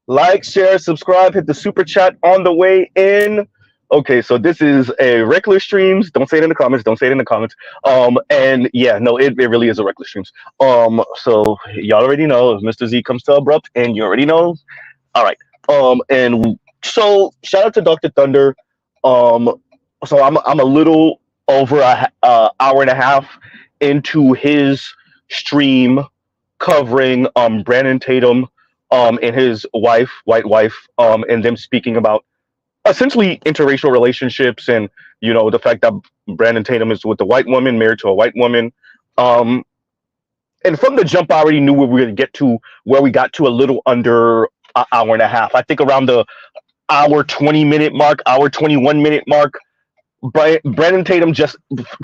Like, share, subscribe, hit the super chat on the way in. Okay, so this is a regular streams. Don't say it in the comments. Don't say it in the comments. And yeah, no, it really is a regular streams. So y'all already know if Mr. Z comes to abrupt, and you already know. All right. And so shout out to Dr. Thunder. Um, so I'm a little over a hour and a half into his stream covering Brandon Tatum and his wife, white wife, and them speaking about essentially interracial relationships and the fact that Brandon Tatum is with a white woman, married to a white woman. Um, and from the jump, I already knew we were going to get to where we got to a little under an hour and a half. I think around the hour 20-minute mark, hour 21-minute mark. Brandon Tatum just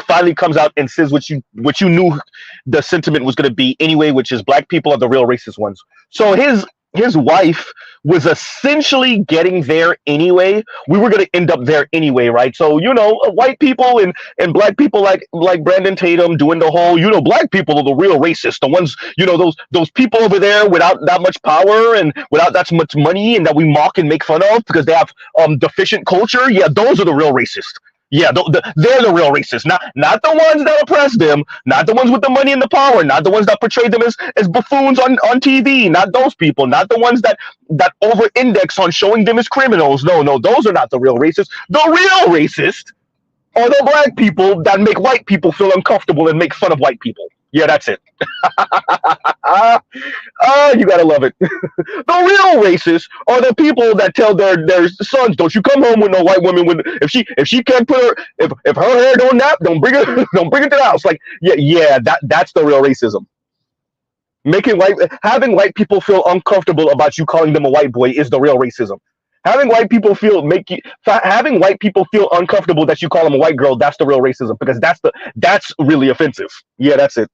finally comes out and says what you knew the sentiment was going to be anyway, which is black people are the real racist ones. So his wife was essentially getting there anyway. We were going to end up there anyway, right? So white people and black people like Brandon Tatum doing the whole black people are the real racists, the ones those people over there without that much power and without that much money and that we mock and make fun of because they have deficient culture. Yeah, those are the real racists. Yeah, they're the real racists, not the ones that oppress them, not the ones with the money and the power, not the ones that portray them as buffoons on TV, not those people, not the ones that over-index on showing them as criminals. No, those are not the real racists. The real racist are the black people that make white people feel uncomfortable and make fun of white people. Yeah, that's it. You gotta love it. The real racists are the people that tell their sons, "Don't you come home with no white woman. If she can't put her if her hair don't nap, don't bring her to the house." Like, yeah, that's the real racism. Having white people feel uncomfortable about you calling them a white boy is the real racism. Having white people feel uncomfortable that you call them a white girl, that's the real racism because that's really offensive. Yeah, that's it.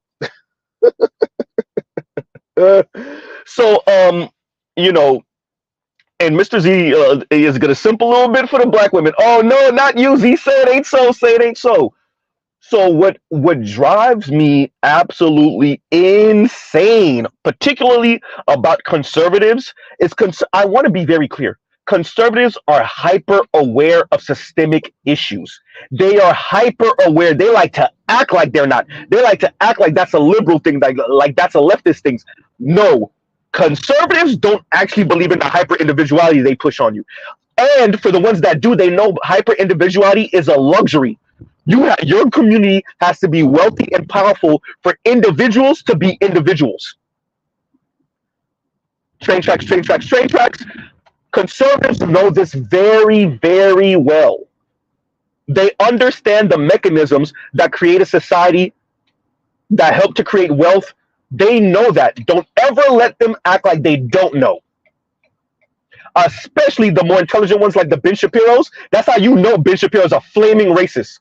So and Mr. Z is gonna simp a little bit for the black women. Oh no, not you, Z. Say it ain't so. Say it ain't so. So what drives me absolutely insane, particularly about conservatives, is I want to be very clear. Conservatives are hyper aware of systemic issues. They are hyper aware. They like to act like they're not. They like to act like that's a liberal thing, like that's a leftist thing. No, conservatives don't actually believe in the hyper individuality they push on you. And for the ones that do, they know hyper individuality is a luxury. Your community has to be wealthy and powerful for individuals to be individuals. Train tracks. Conservatives know this very, very well. They understand the mechanisms that create a society that help to create wealth. They know that. Don't ever let them act like they don't know. Especially the more intelligent ones like the Ben Shapiro's. That's how you know Ben Shapiro's a flaming racist.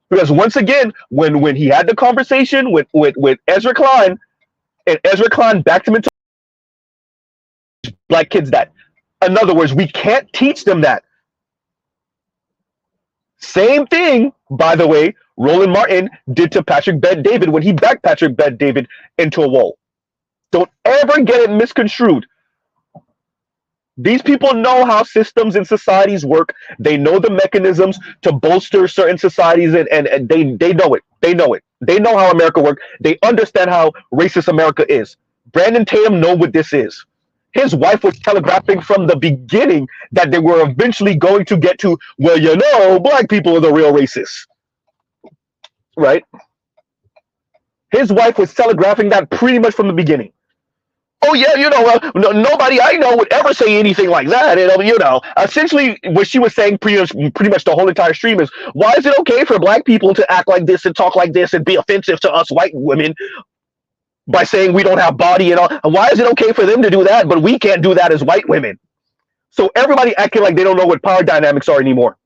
Because once again, when he had the conversation with Ezra Klein, and Ezra Klein backed him into black kids that. In other words, we can't teach them that. Same thing, by the way, Roland Martin did to Patrick Bet-David when he backed Patrick Bet-David into a wall. Don't ever get it misconstrued. These people know how systems and societies work. They know the mechanisms to bolster certain societies, and they know it. They know it. They know how America works. They understand how racist America is. Brandon Tatum knows what this is. His wife was telegraphing from the beginning that they were eventually going to get to, well, black people are the real racists. Right? His wife was telegraphing that pretty much from the beginning. Oh, yeah, nobody I know would ever say anything like that. Essentially what she was saying pretty much the whole entire stream is, why is it okay for black people to act like this and talk like this and be offensive to us white women by saying we don't have body and all? And why is it okay for them to do that, but we can't do that as white women? So everybody acting like they don't know what power dynamics are anymore.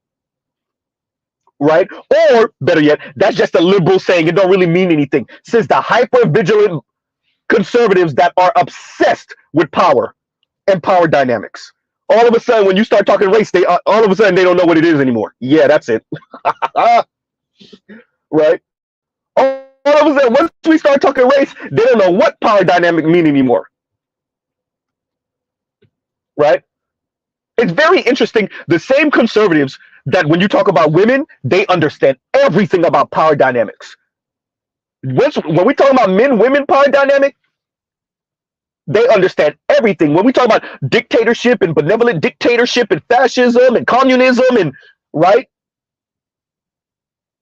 Right? Or, better yet, that's just a liberal saying. It don't really mean anything. Since the hyper-vigilant conservatives that are obsessed with power and power dynamics. All of a sudden, when you start talking race, all of a sudden they don't know what it is anymore. Yeah, that's it. Right? Oh of a sudden, once we start talking race, they don't know what power dynamic mean anymore, right? It's very interesting. The same conservatives that when you talk about women, they understand everything about power dynamics. When we talk about men-women power dynamic, they understand everything. When we talk about dictatorship and benevolent dictatorship and fascism and communism and right,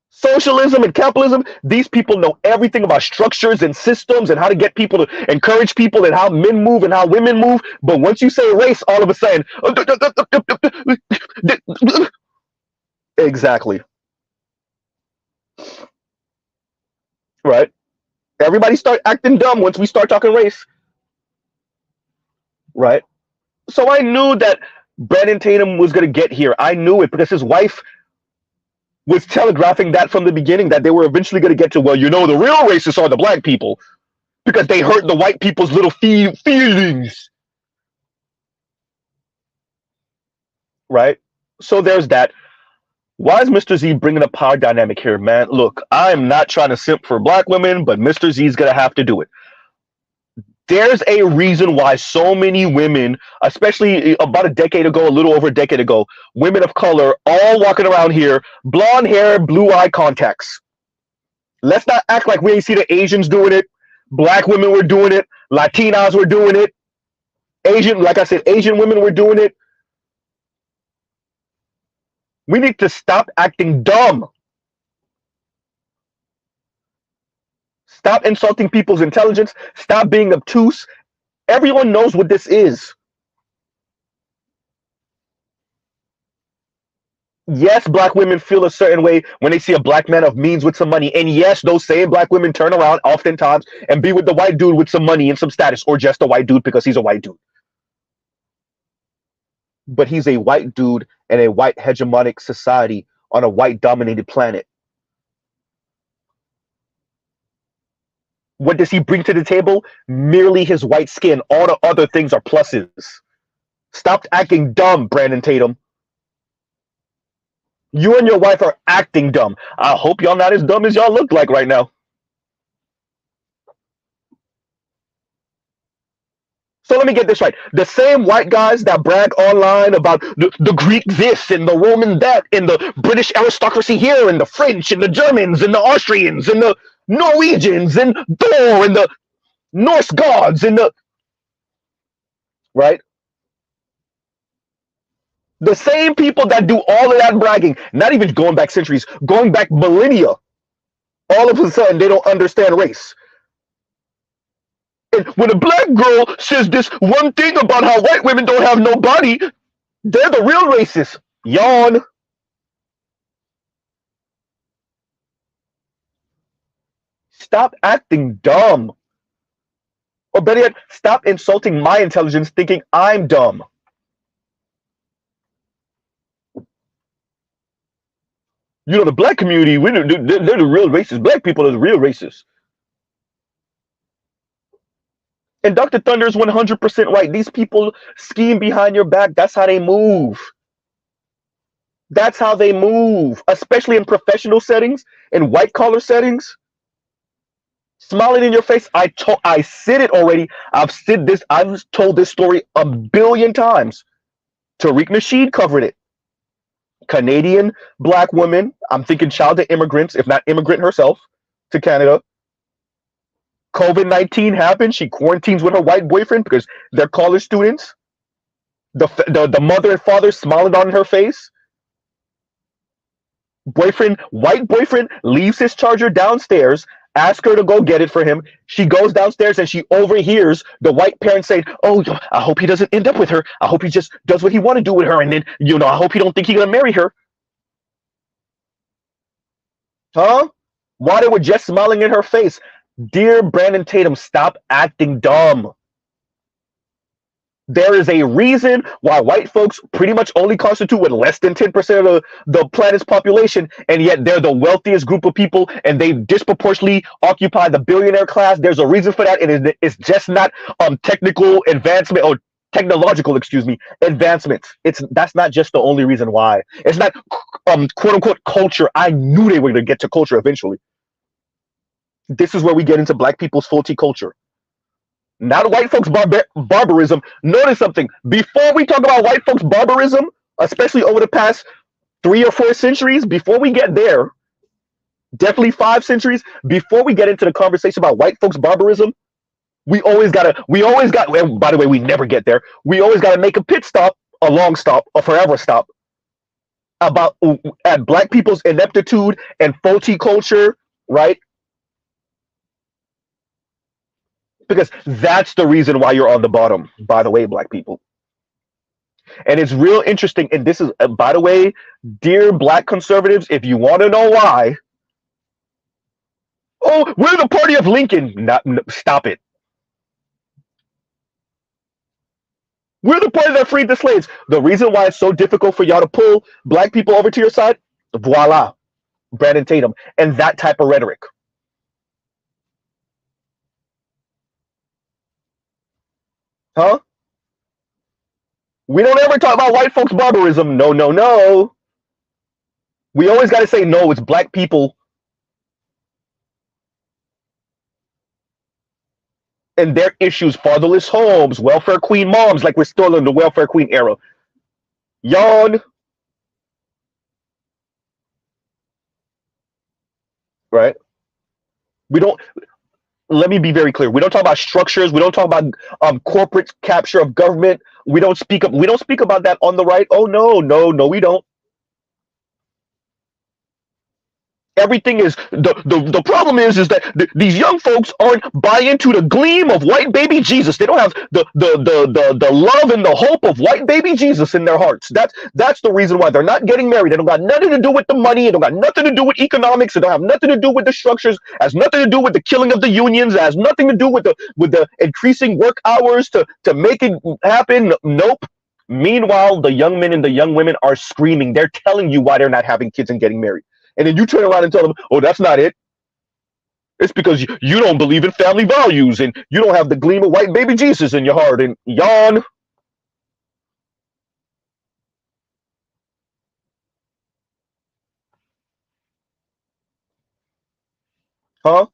socialism and capitalism, these people know everything about structures and systems and how to get people to encourage people and how men move and how women move. But once you say race, all of a sudden, exactly, right? Everybody start acting dumb once we start talking race, right? So I knew that Brandon Tatum was going to get here. I knew it because his wife was telegraphing that from the beginning, that they were eventually going to get to, well, you know, the real racists are the black people because they hurt the white people's little feelings, right? So there's that. Why is Mr. Z bringing up power dynamic here, man? Look, I'm not trying to simp for black women, but Mr. Z is going to have to do it. There's a reason why so many women, especially about a decade ago, a little over a decade ago, women of color all walking around here, blonde hair, blue eye contacts. Let's not act like we ain't see the Asians doing it. Black women were doing it. Latinas were doing it. Asian, like I said, Asian women were doing it. We need to stop acting dumb. Stop insulting people's intelligence. Stop being obtuse. Everyone knows what this is. Yes, black women feel a certain way when they see a black man of means with some money. And yes, those same black women turn around oftentimes and be with the white dude with some money and some status, or just a white dude because he's a white dude. But he's a white dude in a white hegemonic society on a white dominated planet. What does he bring to the table? Merely his white skin. All the other things are pluses. Stop acting dumb, Brandon Tatum. You and your wife are acting dumb. I hope y'all not as dumb as y'all look like right now. So let me get this right. The same white guys that brag online about the Greek this and the Roman that and the British aristocracy here and the French and the Germans and the Austrians and the Norwegians and Thor and the Norse gods and the right? The same people that do all of that bragging, not even going back centuries, going back millennia, all of a sudden they don't understand race. And when a black girl says this one thing about how white women don't have no body, they're the real racists. Yawn. Stop acting dumb. Or better yet, stop insulting my intelligence thinking I'm dumb. You know, the black community, they're the real racists. Black people are the real racists. And Dr. Thunder is 100% right. These people scheme behind your back. That's how they move. That's how they move, especially in professional settings, in white collar settings. Smiling in your face. I said it already. I've told this story a billion times. Tariq Nasheed covered it. Canadian black woman, I'm thinking child to immigrants, if not immigrant herself, to Canada. COVID-19 happened. She quarantines with her white boyfriend because they're college students. The mother and father smiling on her face. White boyfriend leaves his charger downstairs, asks her to go get it for him. She goes downstairs and she overhears the white parents saying, "Oh, I hope he doesn't end up with her. I hope he just does what he want to do with her. And then, I hope he don't think he's going to marry her." Huh? While they were just smiling in her face. Dear Brandon Tatum, stop acting dumb. There is a reason why white folks pretty much only constitute with less than 10% of the planet's population, and yet they're the wealthiest group of people, and they disproportionately occupy the billionaire class. There's a reason for that, and it's just not technical advancement or technological, advancements. That's not just the only reason why. It's not quote unquote culture. I knew they were going to get to culture eventually. This is where we get into black people's faulty culture. Not white folks' barbarism. Notice something. Before we talk about white folks' barbarism, especially over the past 3 or 4 centuries, before we get there, definitely 5 centuries, before we get into the conversation about white folks' barbarism, well, by the way, we never get there. We always gotta make a pit stop, a long stop, a forever stop about at black people's ineptitude and faulty culture, right? Because that's the reason why you're on the bottom, by the way, black people. And it's real interesting. And this is, by the way, dear black conservatives, if you want to know why, oh, we're the party of Lincoln. Not, stop it. We're the party that freed the slaves. The reason why it's so difficult for y'all to pull black people over to your side, voila, Brandon Tatum, and that type of rhetoric. Huh? We don't ever talk about white folks' barbarism. No, no, no. We always got to say, no, it's black people and their issues, fatherless homes, welfare queen moms, like we're still in the welfare queen era. Yawn. Right? We don't, let me be very clear. We don't talk about structures. We don't talk about corporate capture of government. We don't speak about that on the right. Oh no, no, no, we don't. Everything is the problem is that these young folks aren't buy into the gleam of white baby Jesus. They don't have the love and the hope of white baby Jesus in their hearts. That's the reason why they're not getting married. They don't got nothing to do with the money. It don't got nothing to do with economics. It don't have nothing to do with the structures. It has nothing to do with the killing of the unions. It has nothing to do with the increasing work hours to make it happen. Nope. Meanwhile, the young men and the young women are screaming. They're telling you why they're not having kids and getting married. And then you turn around and tell them, oh, that's not it. It's because you don't believe in family values and you don't have the gleam of white baby Jesus in your heart. And yawn. Huh?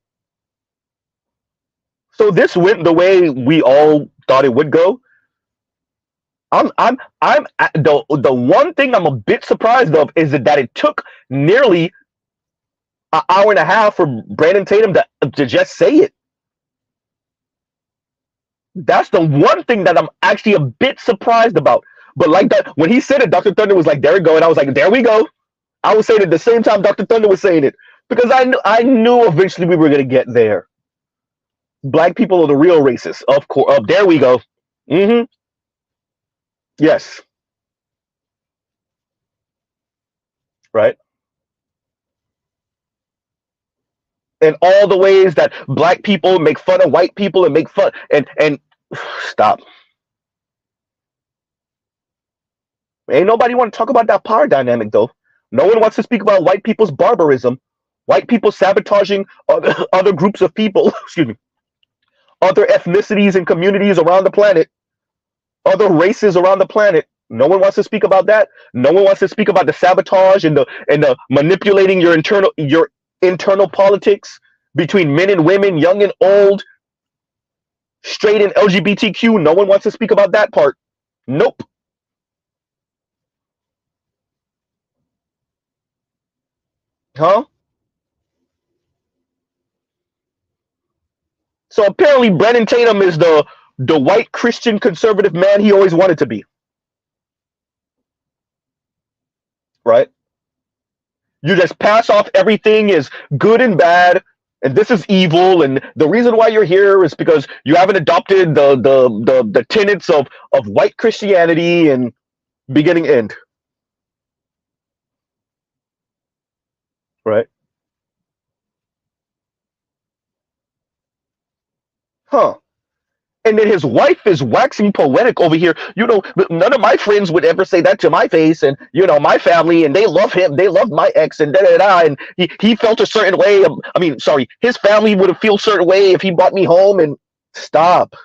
So this went the way we all thought it would go. The one thing I'm a bit surprised of is that it took nearly an hour and a half for Brandon Tatum to just say it. That's the one thing that I'm actually a bit surprised about. But like that, when he said it, Dr. Thunder was like, there we go. And I was like, there we go. I was saying it at the same time Dr. Thunder was saying it. Because I knew eventually we were gonna get there. Black people are the real racists. Of course. There we go. Mm-hmm. Yes. Right. And all the ways that black people make fun of white people and make fun and stop. Ain't nobody want to talk about that power dynamic though. No one wants to speak about white people's barbarism, white people sabotaging other groups of people, excuse me, other ethnicities and communities around the planet, other races around the planet. No one wants to speak about that. No one wants to speak about the sabotage and the manipulating your internal politics between men and women, young and old, straight and LGBTQ. No one wants to speak about that part. Nope. Huh? So apparently Brennan Tatum is the white Christian conservative man he always wanted to be. Right? You just pass off everything as good and bad, and this is evil, and the reason why you're here is because you haven't adopted the tenets of white Christianity and beginning end. Right? Huh. And then his wife is waxing poetic over here. None of my friends would ever say that to my face, and my family, and they love him. They love my ex, and da da da. And he felt a certain way. I mean, sorry, his family would have feel a certain way if he brought me home. And stop.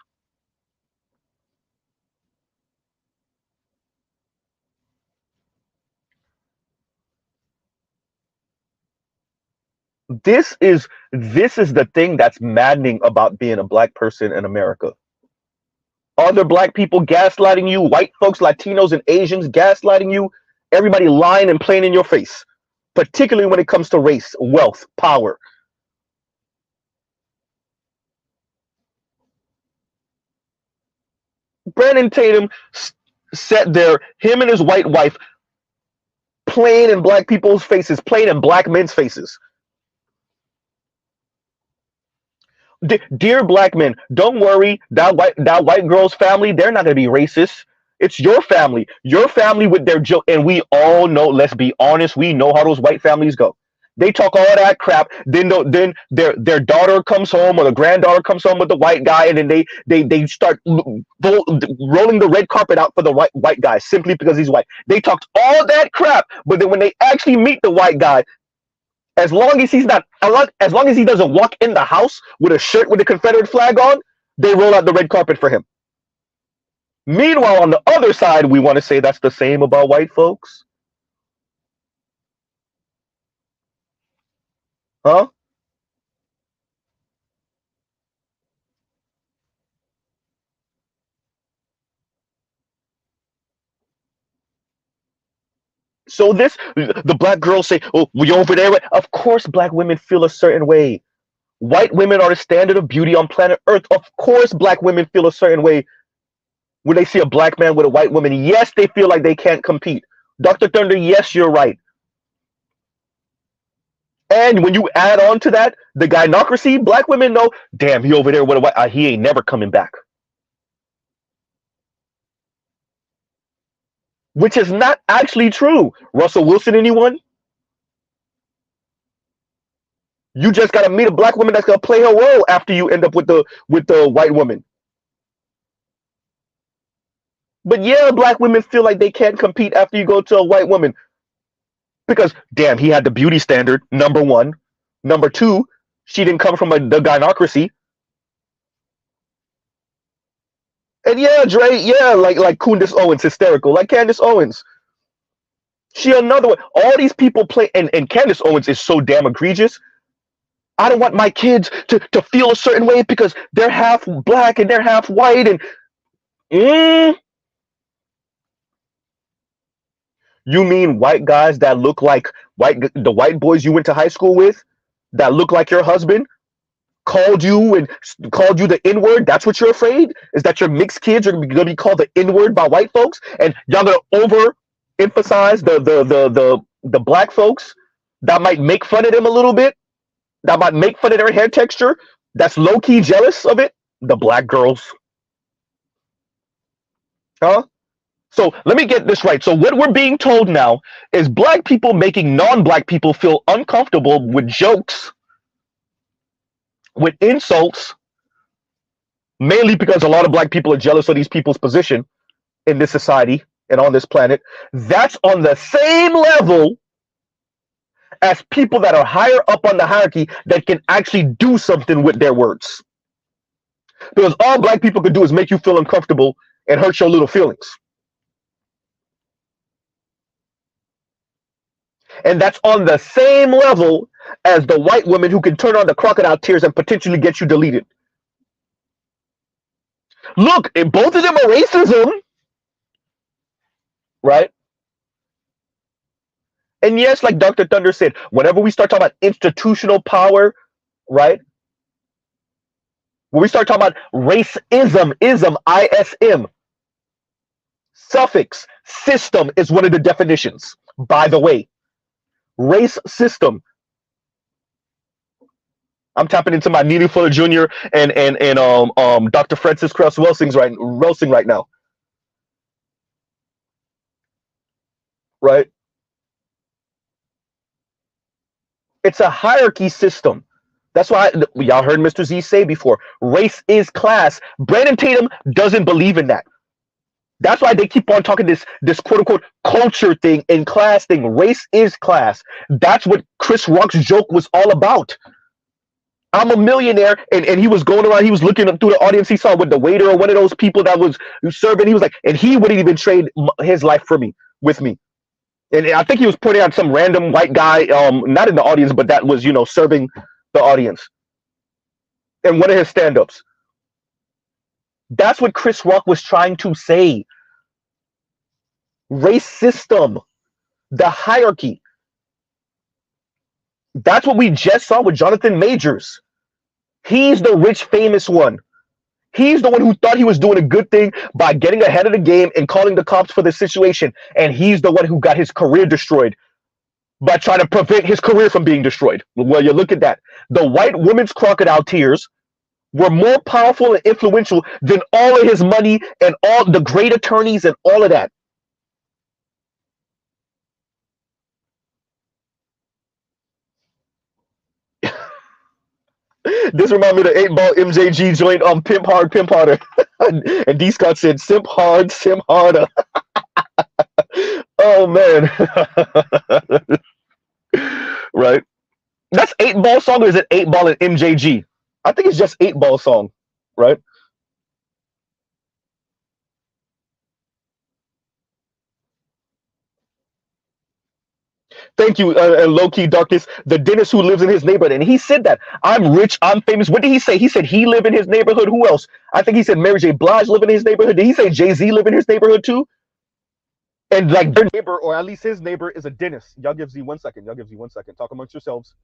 This is This is the thing that's maddening about being a black person in America. Other black people gaslighting you, white folks, Latinos, and Asians gaslighting you, everybody lying and playing in your face, particularly when it comes to race, wealth, power. Brandon Tatum sat there, him and his white wife, playing in black people's faces, playing in black men's faces. Dear black men, don't worry. That white girl's family, they're not gonna be racist. It's your family with their joke, and we all know. Let's be honest, we know how those white families go. They talk all that crap. Then their daughter comes home or the granddaughter comes home with the white guy, and then they start rolling the red carpet out for the white guy simply because he's white. They talked all that crap, but then when they actually meet the white guy, as long as as long as he doesn't walk in the house with a shirt with a Confederate flag on, they roll out the red carpet for him. Meanwhile, on the other side, we want to say that's the same about white folks. Huh? So the black girls say, "Oh, we over there." Of course, black women feel a certain way. White women are the standard of beauty on planet Earth. Of course, black women feel a certain way when they see a black man with a white woman. Yes, they feel like they can't compete. Dr. Thunder, yes, you're right. And when you add on to that the gynocracy, black women know, damn, he over there with a white, he ain't never coming back. Which is not actually true. Russell Wilson, anyone? You just gotta meet a black woman that's gonna play her role after you end up with the white woman. But yeah, black women feel like they can't compete after you go to a white woman. Because damn, he had the beauty standard, number one. Number two, she didn't come from the gynocracy. And yeah, Dre, yeah, like Candace Owens, hysterical, like Candace Owens. She another one. All these people play, and Candace Owens is so damn egregious. I don't want my kids to feel a certain way because they're half black and they're half white. And you mean white guys that look like the white boys you went to high school with, that look like your husband, called you the N-word? That's what you're afraid? Is that your mixed kids are gonna be called the N-word by white folks, and y'all gonna overemphasize the black folks that might make fun of them a little bit, that might make fun of their hair texture, that's low-key jealous of it? The black girls. Huh? So let me get this right. So what we're being told now is black people making non-black people feel uncomfortable with jokes, with insults, mainly because a lot of black people are jealous of these people's position in this society and on this planet. That's on the same level as people that are higher up on the hierarchy that can actually do something with their words. Because all black people can do is make you feel uncomfortable and hurt your little feelings. And that's on the same level as the white woman who can turn on the crocodile tears and potentially get you deleted. Look, if both of them are racism, right? And yes, like Dr. Thunder said, whenever we start talking about institutional power, right? When we start talking about racism, ISM, suffix, system is one of the definitions, by the way. Race system. I'm tapping into my Neely Fuller Jr. and Dr. Francis Krauss Welsing right now. Right? It's a hierarchy system. That's why y'all heard Mr. Z say before, race is class. Brandon Tatum doesn't believe in that. That's why they keep on talking this quote unquote culture thing and class thing. Race is class. That's what Chris Rock's joke was all about. I'm a millionaire, and he was going around, he was looking up through the audience, he saw with the waiter or one of those people that was serving, he was like, and he wouldn't even trade his life with me. And I think he was pointing out some random white guy, not in the audience, but that was, serving the audience in one of his stand-ups. That's what Chris Rock was trying to say. Race system, the hierarchy. That's what we just saw with Jonathan Majors. He's the rich, famous one. He's the one who thought he was doing a good thing by getting ahead of the game and calling the cops for the situation. And he's the one who got his career destroyed by trying to prevent his career from being destroyed. Well, you look at that. The white woman's crocodile tears were more powerful and influential than all of his money and all the great attorneys and all of that. This reminds me of the 8 Ball MJG joint on Pimp Hard, Pimp Harder. And D Scott said, Simp hard, Simp harder. Oh, man. Right. That's 8 Ball song, or is it 8 Ball and MJG? I think it's just 8 Ball song, right? Thank you, and low key darkness. The dentist who lives in his neighborhood, and he said that I'm rich, I'm famous. What did he say? He said he lived in his neighborhood. Who else? I think he said Mary J. Blige lived in his neighborhood. Did he say Jay-Z lived in his neighborhood too? And like their neighbor, or at least his neighbor, is a dentist. Y'all give Z 1 second. Y'all give Z 1 second. Talk amongst yourselves.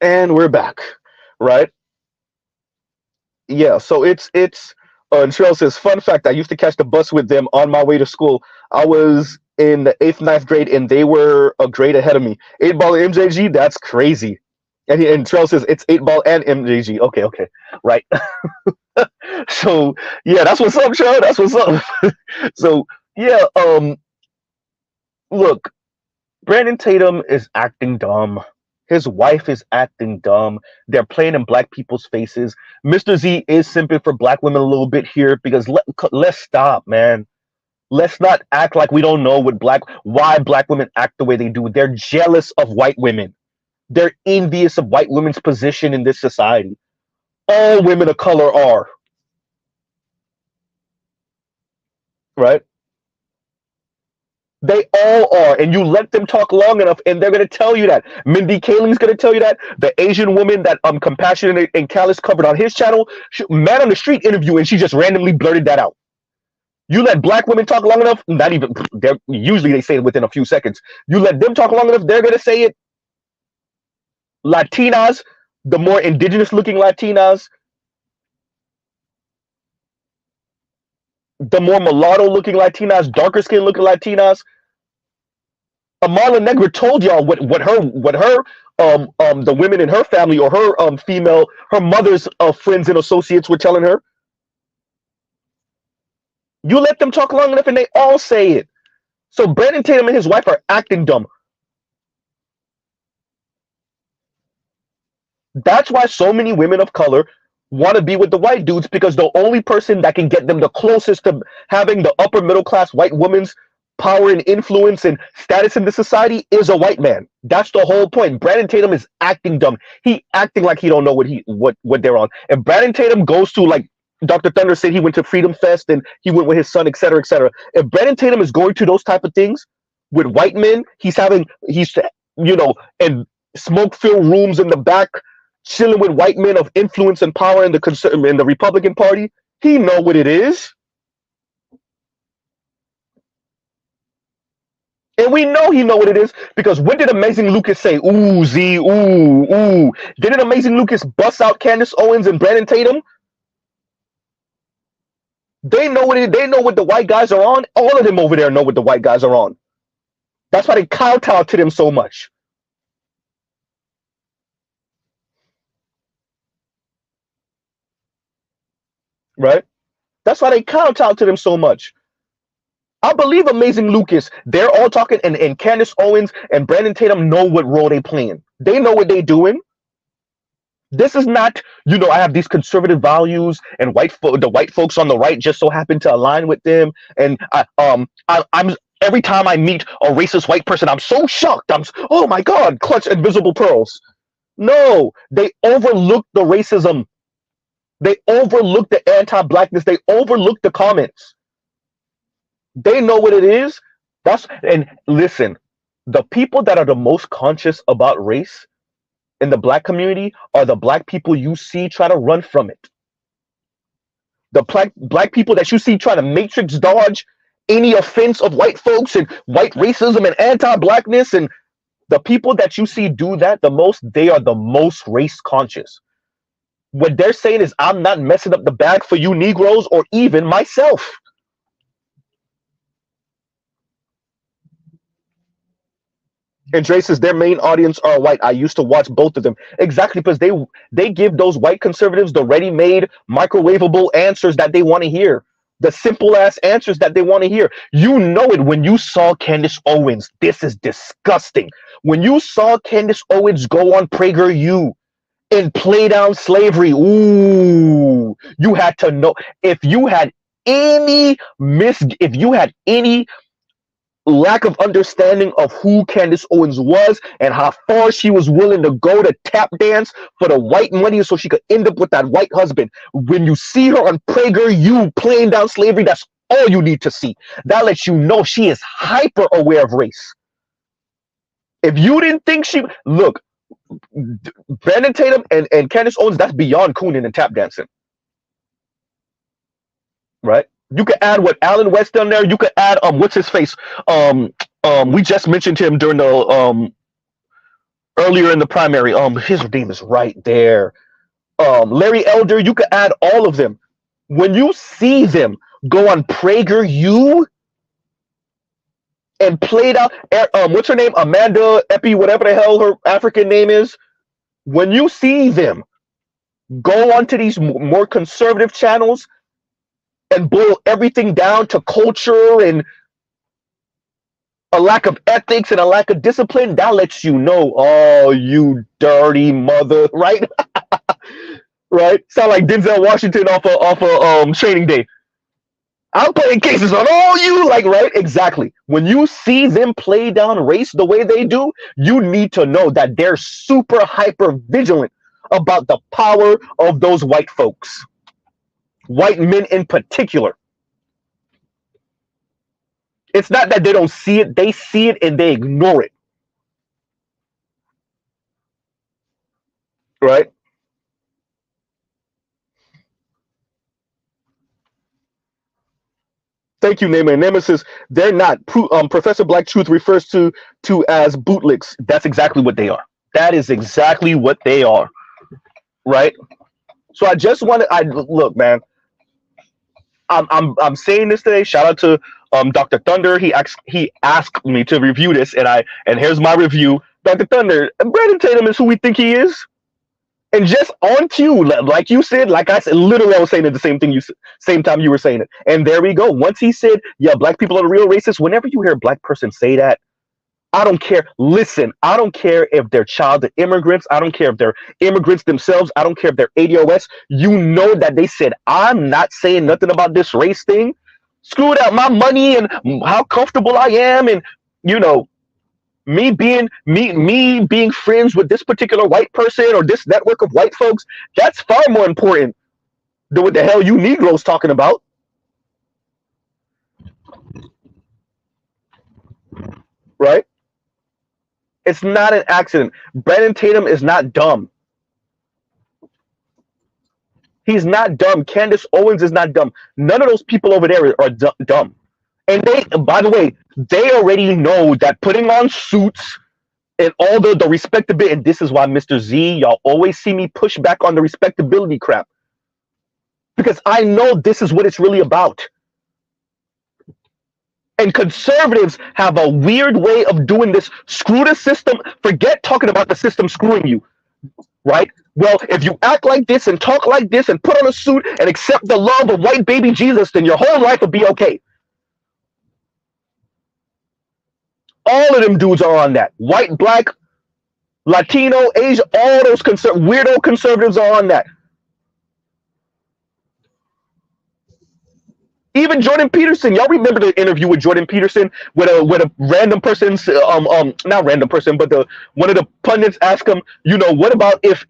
And we're back, right? Yeah. So it's. And Trail says, fun fact: I used to catch the bus with them on my way to school. I was in the eighth, ninth grade, and they were a grade ahead of me. 8 Ball and MJG, that's crazy. And Trail says it's 8 Ball and MJG. Okay, okay, right. So yeah, that's what's up, Trail. That's what's up. So yeah, look, Brandon Tatum is acting dumb. His wife is acting dumb. They're playing in black people's faces. Mr. Z is simping for black women a little bit here because let's stop, man. Let's not act like we don't know why black women act the way they do. They're jealous of white women. They're envious of white women's position in this society. All women of color are, right? They all are, and you let them talk long enough, and they're gonna tell you that. Mindy Kaling's gonna tell you that. The Asian woman that Compassionate and Callous covered on his channel, Man on the Street interview, and she just randomly blurted that out. You let black women talk long enough, not even. Usually they say it within a few seconds. You let them talk long enough, they're gonna say it. Latinas, the more indigenous-looking Latinas, the more mulatto-looking Latinas, darker-skin-looking Latinas. Amala Negra told y'all what her the women in her family or her her mother's friends and associates were telling her. You let them talk long enough and they all say it. So Brandon Tatum and his wife are acting dumb. That's why so many women of color want to be with the white dudes, because the only person that can get them the closest to having the upper middle class white woman's power and influence and status in the society is a white man. That's the whole point. Brandon Tatum is acting dumb. He acting like he don't know what they're on. And Brandon Tatum goes to, like Dr. Thunder said, he went to Freedom Fest and he went with his son, etc., etc. If Brandon Tatum is going to those type of things, with white men. He's in smoke-filled rooms in the back, chilling with white men of influence and power in the Republican Party. He know what it is. And we know he know what it is because what did Amazing Lucas say? Ooh, Z, ooh, ooh. Didn't Amazing Lucas bust out Candace Owens and Brandon Tatum? They know they know what the white guys are on. All of them over there know what the white guys are on. That's why they kowtow to them so much. Right? That's why they kowtow to them so much. I believe Amazing Lucas. They're all talking, and Candace Owens and Brandon Tatum know what role they playing. They know what they doing. This is not, I have these conservative values, and the white folks on the right just so happen to align with them. And I'm every time I meet a racist white person, I'm so shocked. Oh my God, clutch invisible pearls. No, they overlook the racism. They overlook the anti-blackness. They overlook the comments. They know what it is. And listen, the people that are the most conscious about race in the black community are the black people you see try to run from it. The black people that you see try to matrix dodge any offense of white folks and white racism and anti-blackness, and the people that you see do that the most, they are the most race conscious. What they're saying is, I'm not messing up the bag for you Negroes or even myself. And Dre says their main audience are white. I used to watch both of them. Exactly, because they give those white conservatives the ready-made, microwavable answers that they want to hear. The simple-ass answers that they want to hear. You know it when you saw Candace Owens. This is disgusting. When you saw Candace Owens go on PragerU and play down slavery, ooh, you had to know. If you had any lack of understanding of who Candace Owens was and how far she was willing to go to tap dance for the white money so she could end up with that white husband. When you see her on PragerU playing down slavery, that's all you need to see. That lets you know she is hyper aware of race. If you didn't think look, Brandon Tatum and Candace Owens, that's beyond cooning and tap dancing. Right? You could add what Alan West down there. You could add what's his face? We just mentioned him during the earlier in the primary. His name is right there. Larry Elder. You could add all of them. When you see them go on PragerU and played out, what's her name? Amanda Epi, whatever the hell her African name is. When you see them go onto these more conservative channels and boil everything down to culture and a lack of ethics and a lack of discipline, that lets you know, oh, you dirty mother, right? Right? Sound like Denzel Washington off of Training Day. I'm playing cases on all you, like, right? Exactly. When you see them play down race the way they do, you need to know that they're super hyper vigilant about the power of those white folks. White men in particular. It's not that they don't see it, they see it and they ignore it. Right? Thank you, Neymar. Neymar says they're not. Professor Black Truth refers to as bootlicks. That's exactly what they are. That is exactly what they are. Right? So I just wanted. Look, man. I'm saying this today. Shout out to Dr. Thunder. He asked me to review this, and here's my review. Dr. Thunder, Brandon Tatum is who we think he is, and just on cue, like you said, like I said, literally I was saying it the same time you were saying it, and there we go. Once he said, "Yeah, black people are the real racists," whenever you hear a black person say that, I don't care. Listen, I don't care if they're child immigrants. I don't care if they're immigrants themselves. I don't care if they're ADOS. You know that they said, I'm not saying nothing about this race thing. Screw it out. My money and how comfortable I am. And, me being friends with this particular white person or this network of white folks, that's far more important than what the hell you Negroes talking about. right? It's not an accident. Brandon Tatum is not dumb. He's not dumb. Candace Owens is not dumb. None of those people over there are dumb. And they, by the way, they already know that putting on suits and all the respectability, and this is why Mr. Z, y'all always see me push back on the respectability crap. Because I know this is what it's really about. And conservatives have a weird way of doing this. Screw the system. Forget talking about the system screwing you, right? Well, if you act like this and talk like this and put on a suit and accept the love of white baby Jesus, then your whole life will be okay. All of them dudes are on that. White, black, Latino, Asia, all those weirdo conservatives are on that. Even Jordan Peterson, y'all remember the interview with Jordan Peterson with a random person's not random person, but one of the pundits asked him, what about if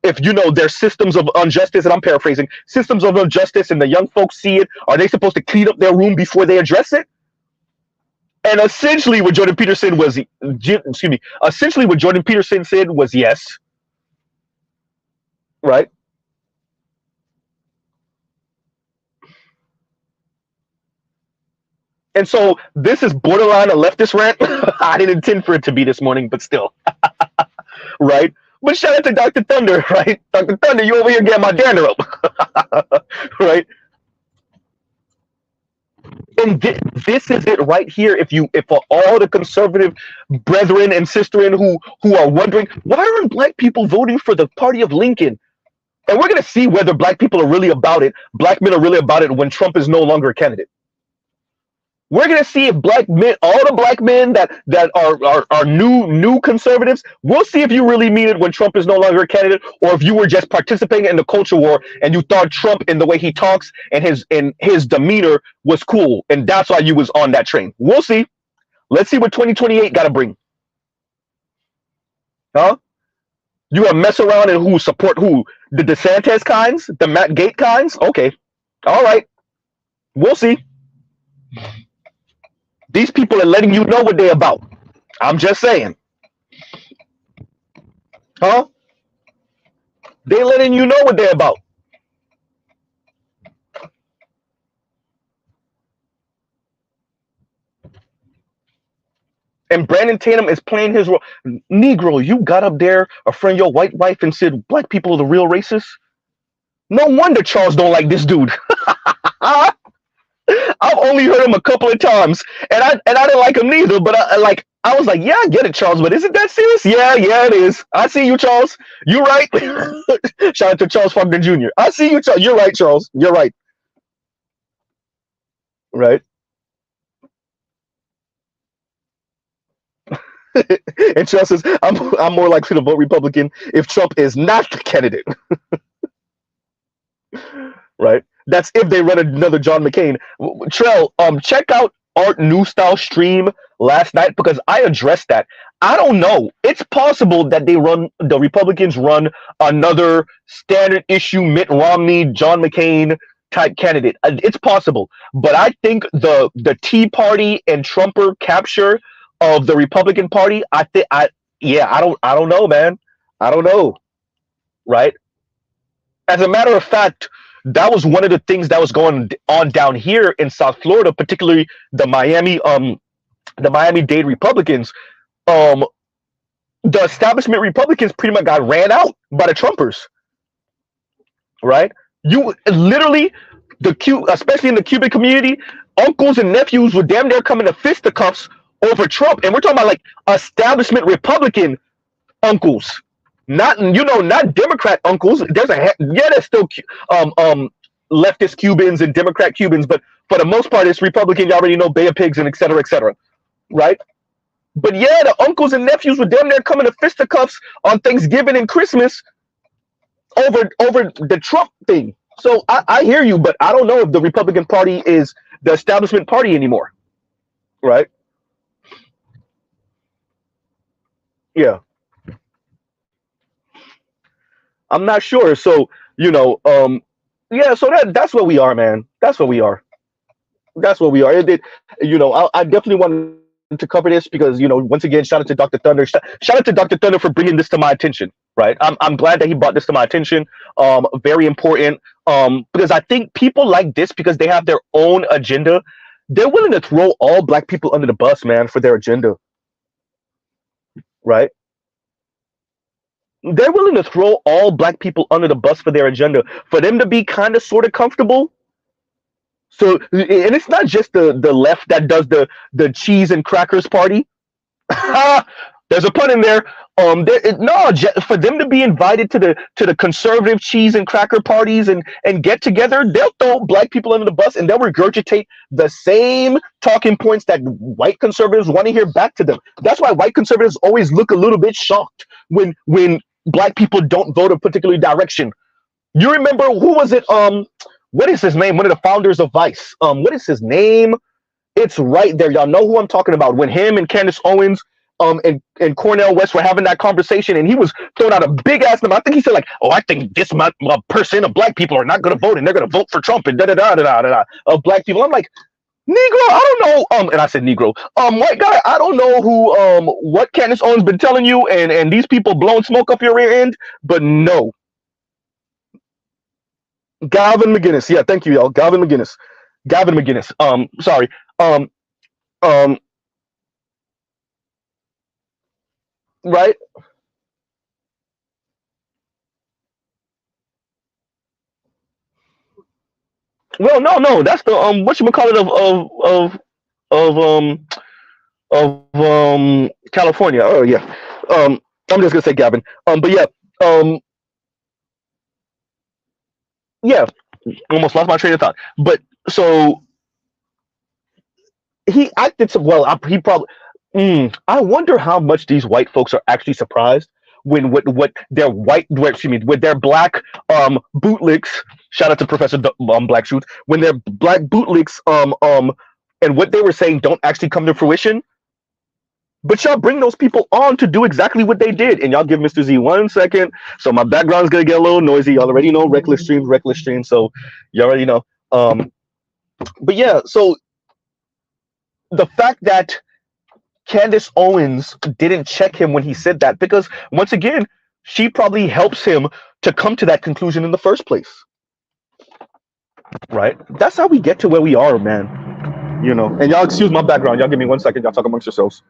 there's systems of injustice, and I'm paraphrasing, systems of injustice, and the young folks see it, are they supposed to clean up their room before they address it? And essentially what Jordan Peterson said was yes. Right? And so this is borderline a leftist rant. I didn't intend for it to be this morning, but still. Right? But shout out to Dr. Thunder, right? Dr. Thunder, you over here getting my dander up. Right? And this is it right here. If for all the conservative brethren and sisterin who are wondering, why aren't black people voting for the party of Lincoln? And we're going to see whether black people are really about it, black men are really about it when Trump is no longer a candidate. We're going to see if black men, all the black men that are new conservatives, we'll see if you really mean it when Trump is no longer a candidate, or if you were just participating in the culture war and you thought Trump, in the way he talks and his demeanor, was cool, and that's why you was on that train. We'll see. Let's see what 2028 got to bring. Huh? You gonna mess around and who support who? The DeSantis kinds? The Matt Gaetz kinds? Okay. All right. We'll see. These people are letting you know what they're about. I'm just saying. Huh? They're letting you know what they're about. And Brandon Tatum is playing his role. Negro, you got up there, a friend your white wife, and said black people are the real racists? No wonder Charles don't like this dude. I've only heard him a couple of times, and I didn't like him neither. But I was like, yeah, I get it, Charles, but isn't that serious? Yeah, it is. I see you, Charles. You're right. Shout out to Charles Faulkner Jr. I see you, Charles. You're right, Charles. You're right. Right. And Charles says, I'm more likely to vote Republican if Trump is not the candidate. Right. That's if they run another John McCain. Trell, check out Art New Style stream last night, because I addressed that. I don't know. It's possible that the Republicans run another standard issue Mitt Romney, John McCain type candidate. It's possible, but I think the Tea Party and Trumper capture of the Republican Party, I don't know, man. I don't know. Right? As a matter of fact, that was one of the things that was going on down here in South Florida, particularly the Miami-Dade Republicans. The establishment Republicans pretty much got ran out by the Trumpers. Right? You literally, especially in the Cuban community, uncles and nephews were damn near coming to fisticuffs over Trump, and we're talking about like establishment Republican uncles. Not Democrat uncles. There's still leftist Cubans and Democrat Cubans, but for the most part, it's Republican. You already know, Bay of Pigs and et cetera, right? But yeah, the uncles and nephews were damn near coming to fisticuffs on Thanksgiving and Christmas over the Trump thing. So I hear you, but I don't know if the Republican Party is the establishment party anymore, right? Yeah. I'm not sure. So, yeah, so that's where we are, man. That's where we are. I definitely want to cover this because once again, shout out to Dr. Thunder. Shout out to Dr. Thunder for bringing this to my attention. Right, I'm glad that he brought this to my attention. Very important. Because I think people like this because they have their own agenda. They're willing to throw all black people under the bus, man, for their agenda. Right. They're willing to throw all black people under the bus for their agenda, for them to be kind of sort of comfortable. So, and it's not just the left that does the cheese and crackers party. There's a pun in there. No, for them to be invited to the conservative cheese and cracker parties and get together, they'll throw black people under the bus and they'll regurgitate the same talking points that white conservatives want to hear back to them. That's why white conservatives always look a little bit shocked when black people don't vote a particular direction. You remember who was it? What is his name? One of the founders of Vice. What is his name? It's right there. Y'all know who I'm talking about. When him and Candace Owens and Cornell West were having that conversation, and he was throwing out a big ass number. I think he said like, "Oh, I think this percent of black people are not going to vote, and they're going to vote for Trump and da da da da da da of black people." I'm like, Negro, I don't know. And I said Negro. White guy, I don't know who what Candace Owens been telling you, and these people blowing smoke up your rear end, but no. Galvin McGinnis. Yeah, thank you, y'all. Galvin McGinnis. Gavin McGinnis. Sorry. Um, um, right. Well, no, no, that's the what you call it of California. Oh yeah. I'm just gonna say Gavin. But yeah. Um, yeah. Almost lost my train of thought. But so he acted so well. He probably. I wonder how much these white folks are actually surprised when what their excuse me, with their black bootlicks. Shout out to Professor Black Shoes. When their black bootlicks and what they were saying don't actually come to fruition. But y'all bring those people on to do exactly what they did. And y'all give Mr. Z 1 second. So my background's gonna get a little noisy. Y'all already know reckless streams, reckless streams. So you already know. But yeah, so the fact that Candace Owens didn't check him when he said that, because once again, she probably helps him to come to that conclusion in the first place. Right? That's how we get to where we are, man. And y'all excuse my background. Y'all give me 1 second. Y'all talk amongst yourselves.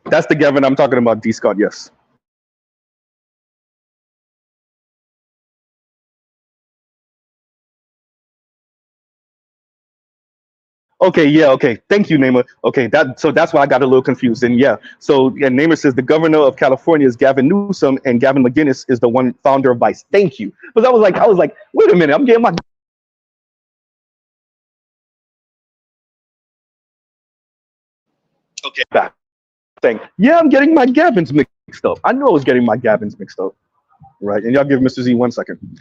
That's the Gavin I'm talking about, D. Scott. Yes. Okay, yeah, okay. Thank you, Namer. Okay, that's why I got a little confused. And yeah, so yeah, Namer says the governor of California is Gavin Newsom, and Gavin McGinnis is the one founder of Vice. Thank you. Because I was like, wait a minute, I'm getting my okay back thing. Yeah, I'm getting my Gavins mixed up. I knew I was getting my Gavins mixed up, right? And y'all give Mr. Z 1 second.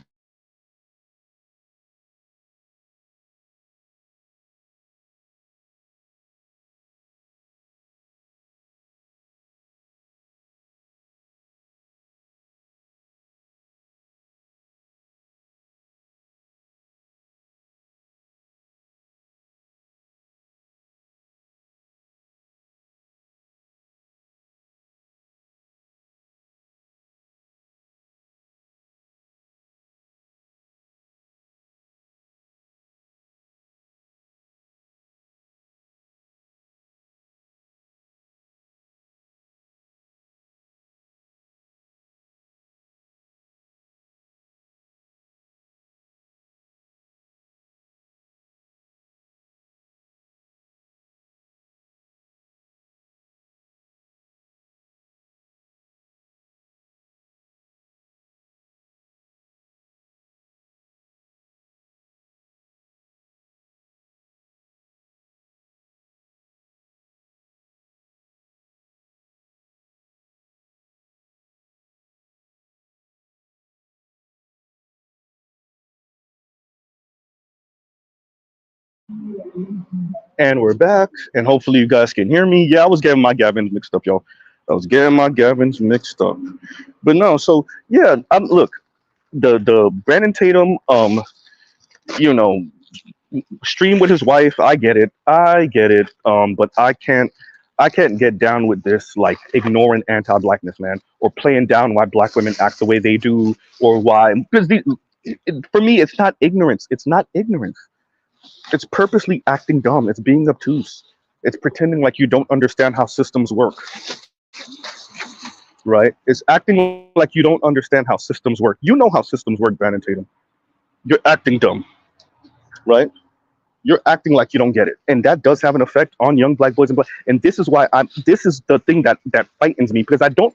And we're back, and hopefully you guys can hear me. Yeah, I was getting my Gavins mixed up, y'all. I was getting my Gavins mixed up. But no, so yeah, look, the Brandon Tatum, you know, stream with his wife. I get it. But I can't get down with this, like ignoring anti-blackness, man, or playing down why black women act the way they do, or why because for me, it's not ignorance. It's not ignorance. It's purposely acting dumb. It's being obtuse. It's pretending like you don't understand how systems work, right? It's acting like you don't understand how systems work. You know how systems work, Brandon Tatum. You're acting dumb, right? You're acting like you don't get it, and that does have an effect on young black boys and black. And this is why I'm. This is the thing that frightens me, because I don't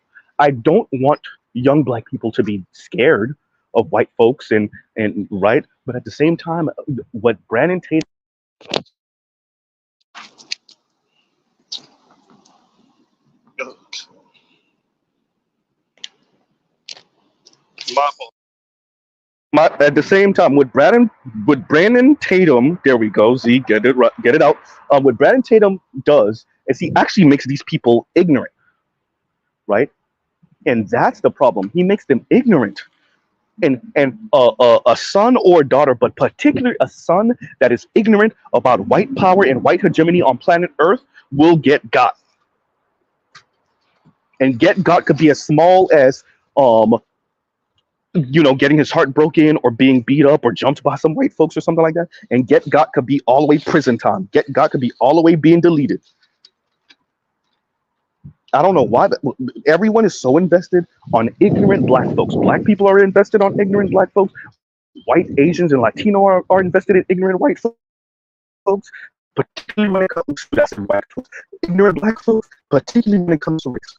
want young black people to be scared of white folks and right. But at the same time, what Brandon Tatum, at the same time with Brandon Tatum, there we go. Z, get it right, get it out. What Brandon Tatum does is he actually makes these people ignorant, right? And that's the problem. He makes them ignorant. And a son or a daughter, but particularly a son that is ignorant about white power and white hegemony on planet Earth, will get got. And get got could be as small as getting his heart broken or being beat up or jumped by some white folks or something like that. And get got could be all the way prison time. Get got could be all the way being deleted. I don't know why, but everyone is so invested on ignorant black folks. Black people are invested on ignorant black folks. White Asians and Latino are invested in ignorant white folks, particularly when it comes to that's white folks. Ignorant black folks, particularly when it comes to race.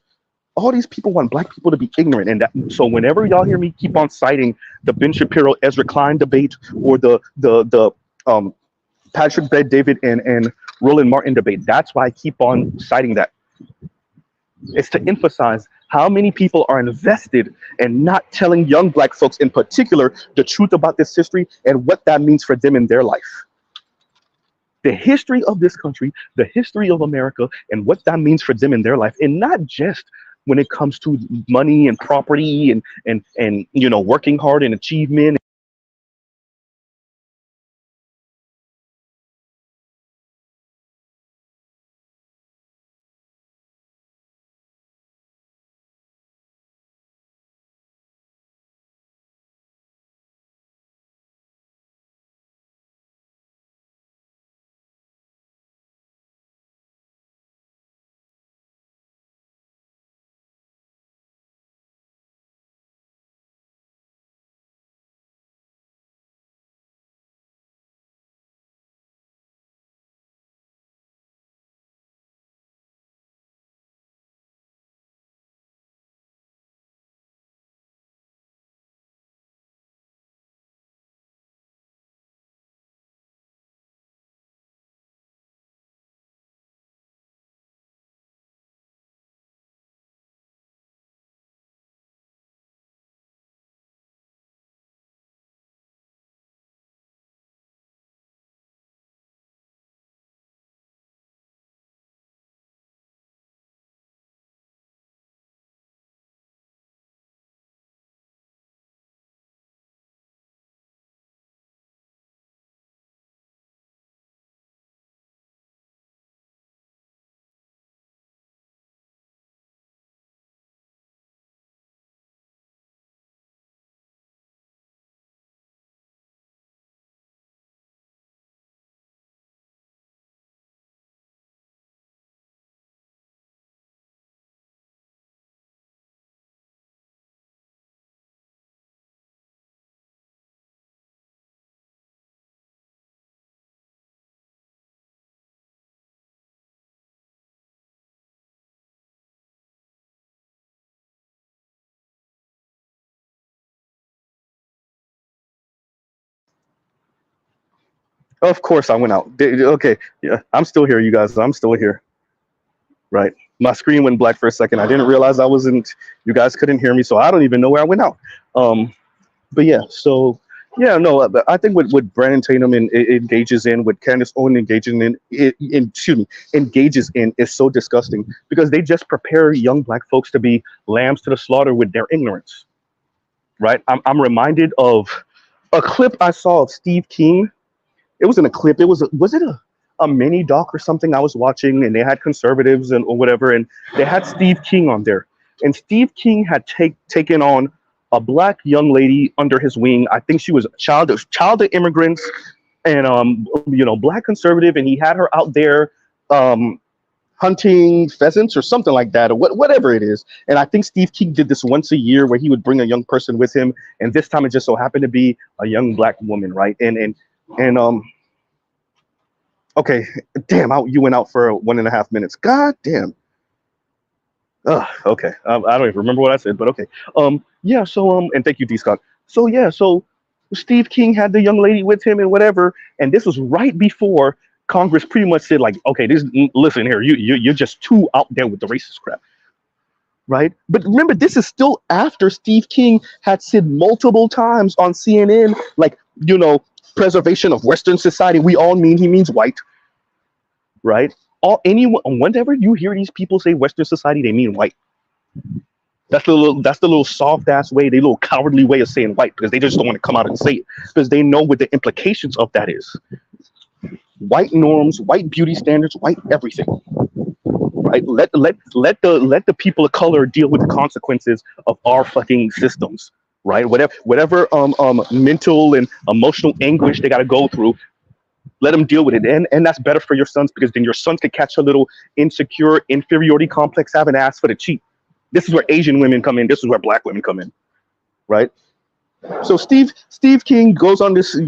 All these people want black people to be ignorant, and that so whenever y'all hear me keep on citing the Ben Shapiro Ezra Klein debate or the Patrick Bet David and Roland Martin debate, that's why I keep on citing that. It's to emphasize how many people are invested in not telling young black folks in particular the truth about this history and what that means for them in their life. The history of this country, the history of America, and what that means for them in their life, and not just when it comes to money and property and working hard and achievement. Of course, I went out. Okay, yeah, I'm still here, you guys. I'm still here. Right. My screen went black for a second. I didn't realize I wasn't. You guys couldn't hear me, so I don't even know where I went out. But yeah, so Yeah, no, but I think what Brandon Tatum engages in, what Candace Owen excuse me, engages in is so disgusting because they just prepare young black folks to be lambs to the slaughter with their ignorance, right? I'm reminded of a clip I saw of Steve King. It wasn't a clip. It was it a mini doc or something I was watching, and they had conservatives and or whatever, and they had Steve King on there, and Steve King had taken on a black young lady under his wing. I think she was a child of immigrants, and black conservative, and he had her out there. Um, Hunting pheasants or something like that, or whatever it is. And I think Steve King did this once a year where he would bring a young person with him, and this time it just so happened to be a young black woman, right? And okay, damn, you went out for 1.5 minutes. God damn. Okay. I don't even remember what I said, but okay. Yeah. So and thank you, D. Scott. So yeah. So Steve King had the young lady with him and whatever, and this was right before Congress pretty much said like, okay, listen here, you're just too out there with the racist crap, right? But remember, this is still after Steve King had said multiple times on CNN, like, preservation of Western society. We all mean he means white, right? Whenever you hear these people say Western society, they mean white. That's the little soft ass way, the little cowardly way of saying white, because they just don't want to come out and say it because they know what the implications of that is. White norms, white beauty standards, white everything. Right? Let the people of color deal with the consequences of our fucking systems. Right? Whatever mental and emotional anguish they got to go through, let them deal with it, and that's better for your sons because then your sons could catch a little insecure inferiority complex having asked for the cheat. This is where Asian women come in. This is where black women come in, right? So Steve King goes on this,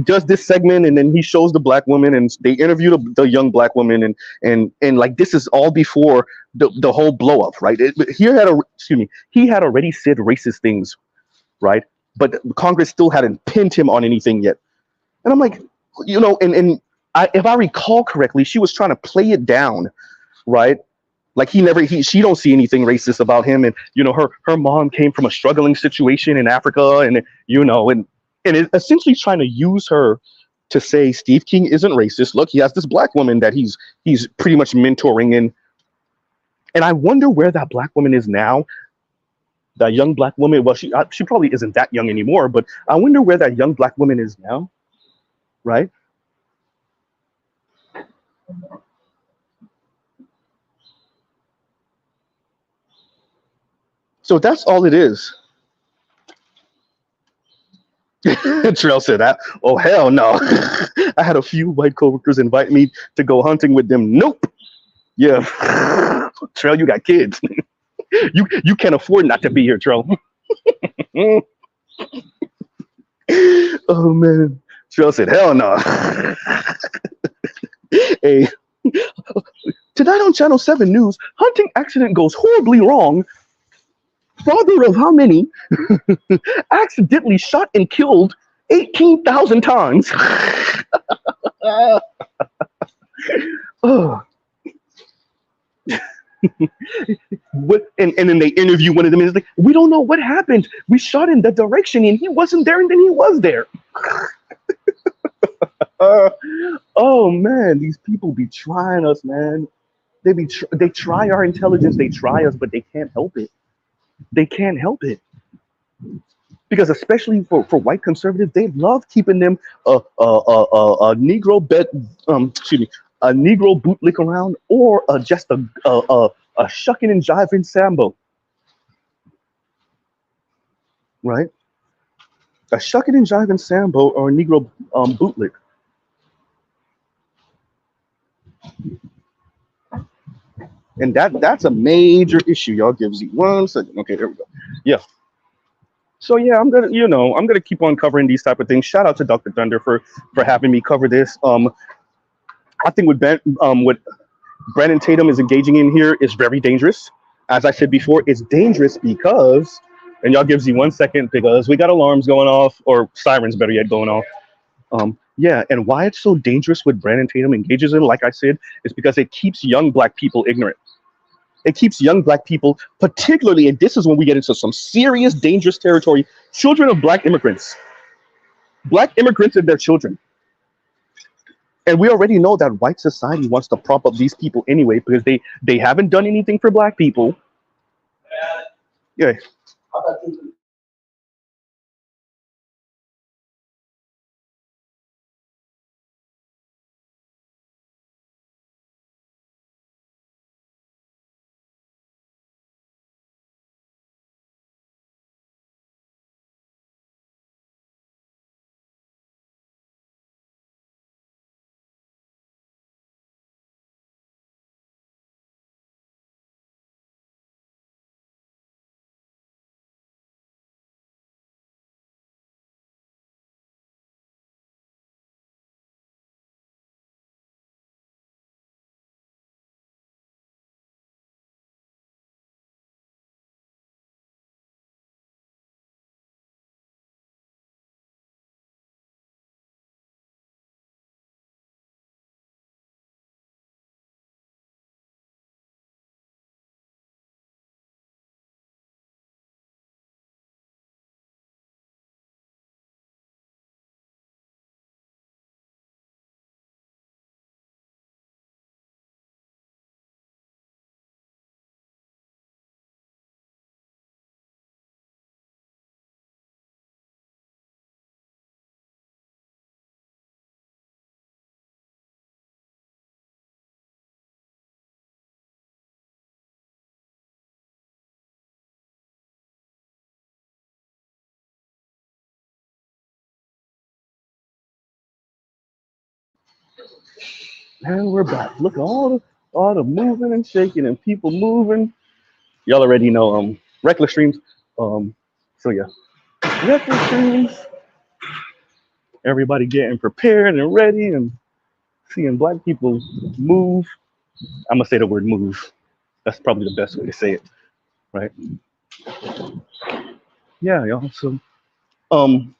does this segment, and then he shows the black woman, and they interview the young black woman, and like this is all before the whole blow up, right? He had already said racist things, right? But Congress still hadn't pinned him on anything yet. And I'm like, if I recall correctly, she was trying to play it down, right? Like she don't see anything racist about him, and her mom came from a struggling situation in Africa, and it essentially trying to use her to say Steve King isn't racist. Look, he has this black woman that he's pretty much mentoring in, and I wonder where that black woman is now. That young black woman. Well, she probably isn't that young anymore, but I wonder where that young black woman is now, right? So that's all it is. Terrell said that. Oh hell no! I had a few white coworkers invite me to go hunting with them. Nope. Yeah, Terrell, you got kids. you can't afford not to be here, Terrell. Oh man, Terrell said, hell no. Hey, tonight on Channel 7 News, hunting accident goes horribly wrong. Father of how many accidentally shot and killed 18,000 times. Oh. And then they interview one of them and it's like, we don't know what happened. We shot in the direction and he wasn't there and then he was there. Oh man, these people be trying us, man. They try our intelligence, they try us, but they can't help it. They can't help it. Because especially for white conservatives, they love keeping them a Negro a Negro bootlick around, or just a shucking and jiving Sambo, right? A shucking and jiving Sambo or a Negro bootlick. And that's a major issue, y'all. Give Z 1 second. Okay, there we go. Yeah. So yeah, I'm gonna keep on covering these type of things. Shout out to Dr. Thunder for having me cover this. I think what Brandon Tatum is engaging in here is very dangerous. As I said before, it's dangerous because, and y'all give Z 1 second because we got alarms going off, or sirens better yet going off. Yeah, and why it's so dangerous what Brandon Tatum engages in, like I said, is because it keeps young black people ignorant. It keeps young black people, particularly, and this is when we get into some serious, dangerous territory, children of black immigrants and their children. And we already know that white society wants to prop up these people anyway because they haven't done anything for black people. Yeah. And we're back. Look at all the moving and shaking and people moving. Y'all already know reckless streams. Um so yeah. Reckless streams. Everybody getting prepared and ready and seeing black people move. I'm gonna say the word move. That's probably the best way to say it, right? Yeah, y'all. So um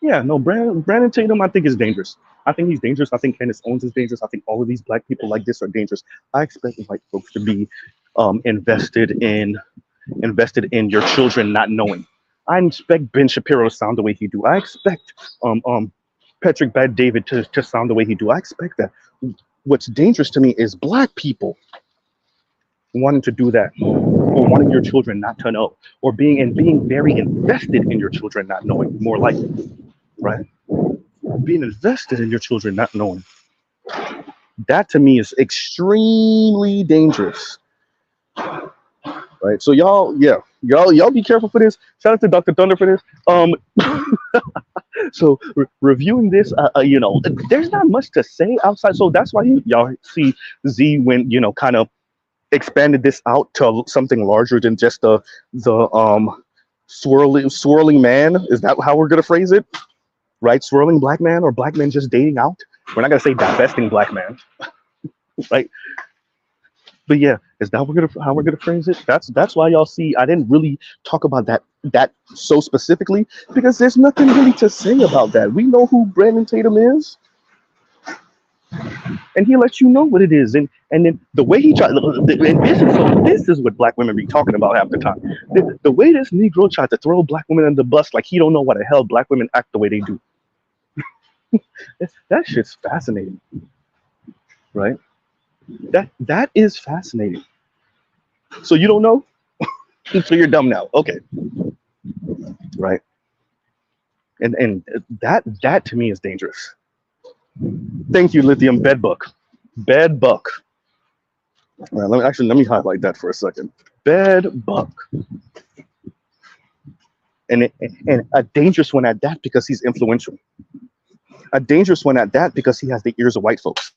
yeah, no, Brandon Tatum, I think is dangerous. I think he's dangerous. I think Candace Owens is dangerous. I think all of these black people like this are dangerous. I expect white folks to be invested in your children not knowing. I expect Ben Shapiro to sound the way he do. I expect Patrick Bad David to sound the way he do. I expect that. What's dangerous to me is black people wanting to do that, or wanting your children not to know, or being very invested in your children not knowing, more likely, right? Being invested in your children not knowing. That to me is extremely dangerous, right? So y'all, yeah, y'all be careful for this. Shout out to Dr. Thunder for this. So reviewing this, there's not much to say outside. So that's why y'all see Z when kind of expanded this out to something larger than just the swirling man. Is that how we're gonna phrase it? Right? Swirling black man or black men just dating out. We're not gonna say divesting black man, right? But yeah, is that how we're gonna phrase it? That's why y'all see I didn't really talk about that so specifically because there's nothing really to say about that. We know who Brandon Tatum is, and he lets you know what it is, and then the way he tried, and this is what black women be talking about half the time. The way this Negro tried to throw black women under the bus, like he don't know why the hell black women act the way they do. That shit's fascinating, right? That is fascinating. So you don't know, so you're dumb now. Okay, right? And that to me is dangerous. Thank you, Lithium Bedbuck. Bedbuck. All right, let me highlight that for a second. Bedbuck. And a dangerous one at that because he's influential. A dangerous one at that because he has the ears of white folks.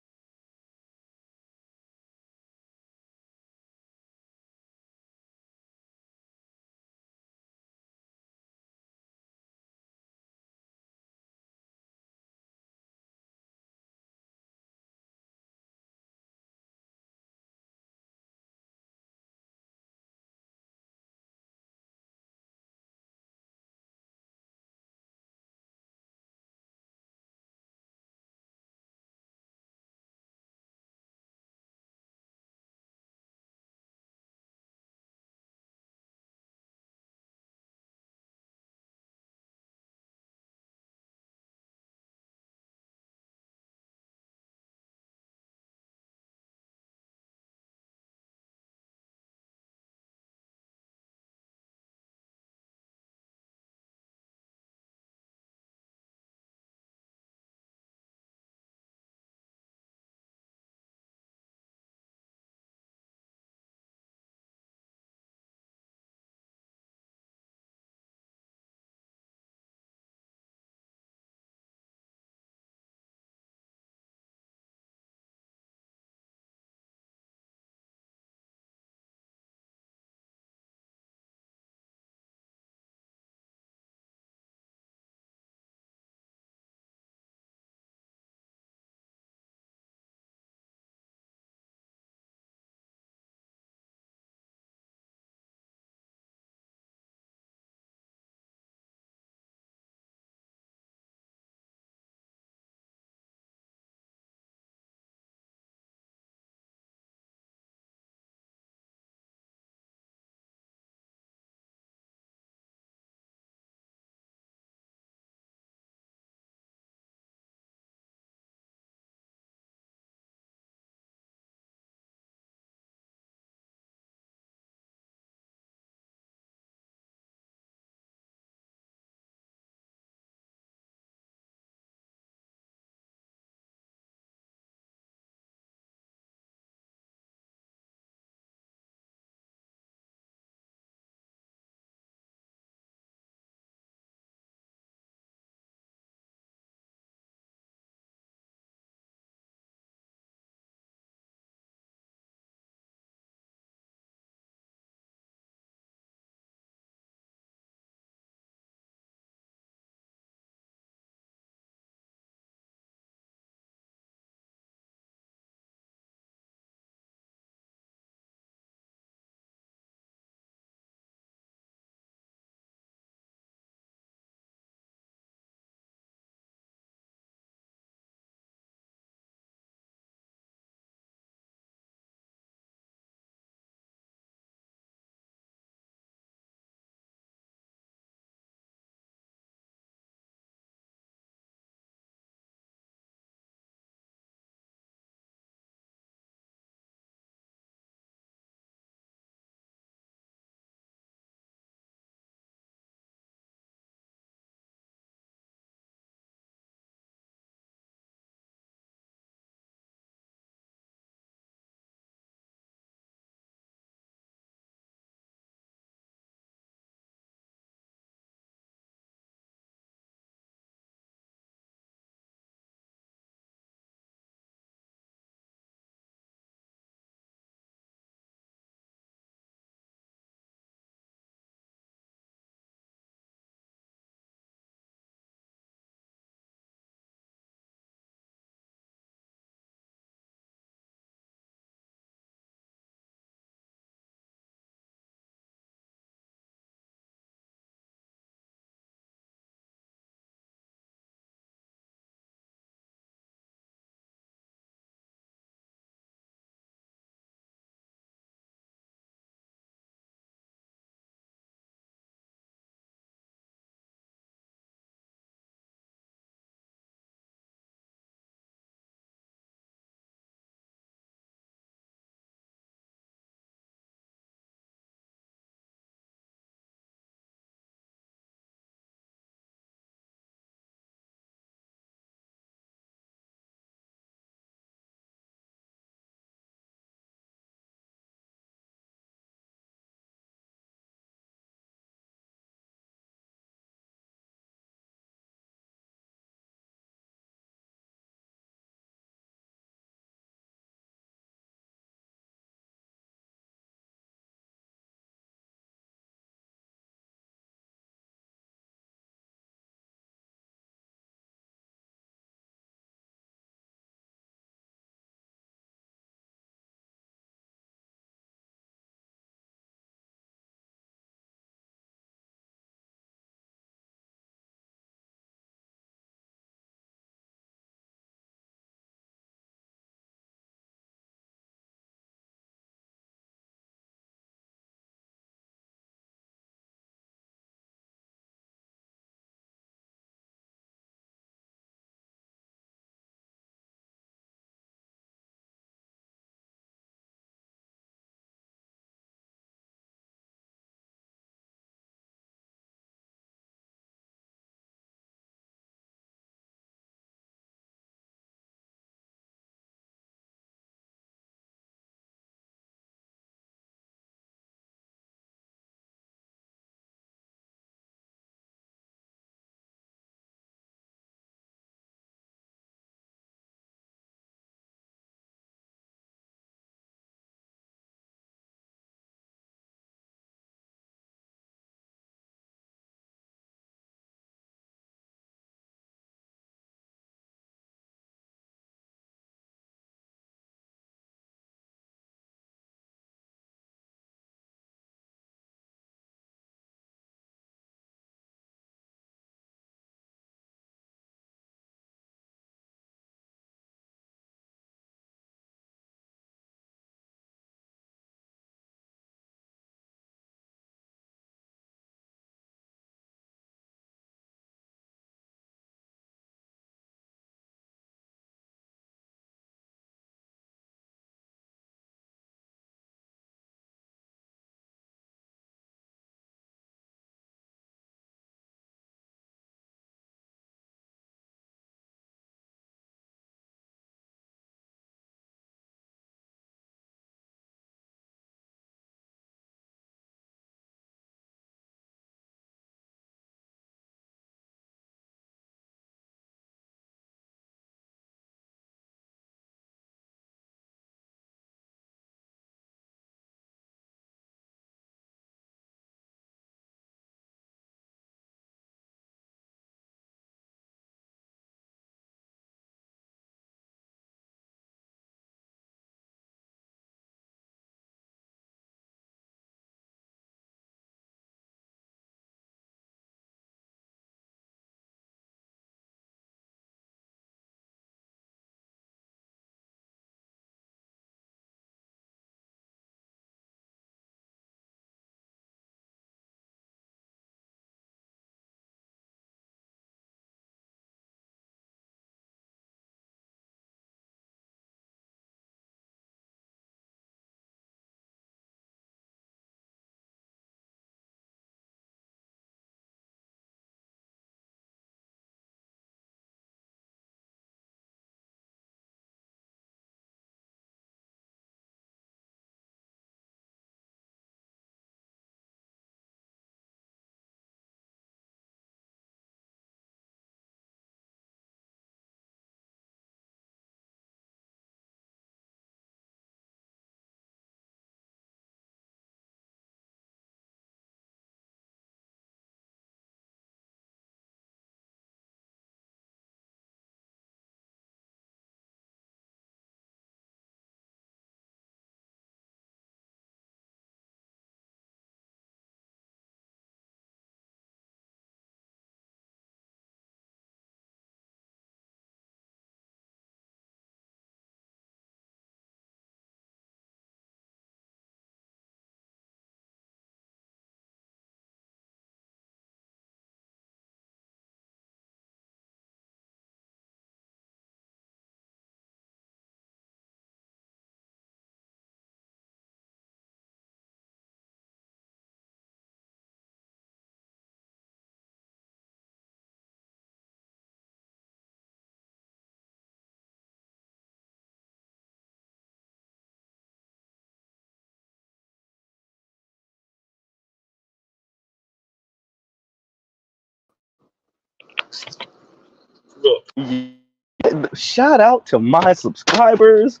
Yeah, shout out to my subscribers.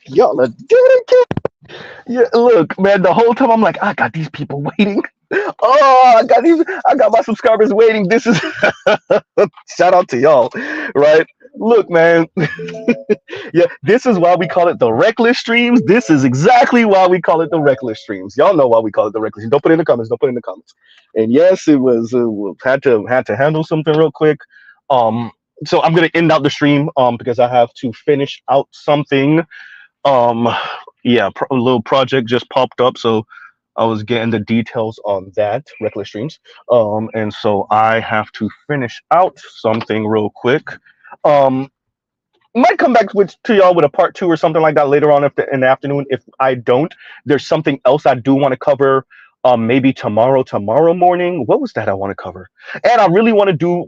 Y'all are dedicated. Yeah, look, man, the whole time I'm like, I got these people waiting. Oh, I got my subscribers waiting. This is shout out to y'all, right? Look, man, yeah, this is why we call it the reckless streams. This is exactly why we call it the reckless streams. Y'all know why we call it the reckless streams. Don't put it in the comments. Don't put it in the comments. And yes, it was had to handle something real quick. Um, so I'm gonna end out the stream because I have to finish out something. Um, yeah, a little project just popped up, so I was getting the details on that reckless streams. And so I have to finish out something real quick. Um, might come back to y'all with a part two or something like that later on in the afternoon. If I don't, there's something else I do want to cover. Maybe tomorrow morning. What was that I want to cover? And I really want to do.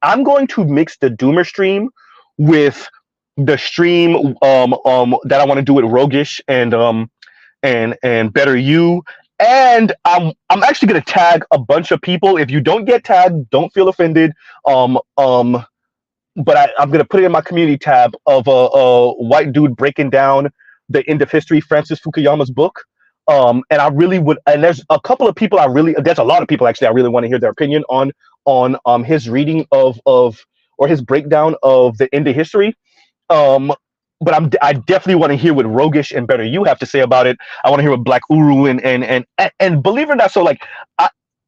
I'm going to mix the Doomer stream with the stream that I want to do with Rogish and Better You. And I'm actually gonna tag a bunch of people. If you don't get tagged, don't feel offended. Um um but I'm going to put it in my community tab of a white dude breaking down the end of history, Francis Fukuyama's book. And I really would, and there's a couple of people there's a lot of people actually I really want to hear their opinion on his reading of or his breakdown of the end of history. Um, but I definitely want to hear what Rogish and Better You have to say about it. I want to hear what Black Uru and believe it or not, so like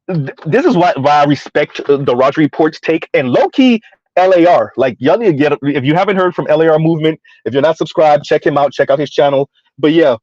this is why I respect the Roger Report's take and low key LAR. Like y'all need to get, if you haven't heard from LAR Movement, if you're not subscribed, check him out, check out his channel. But yeah,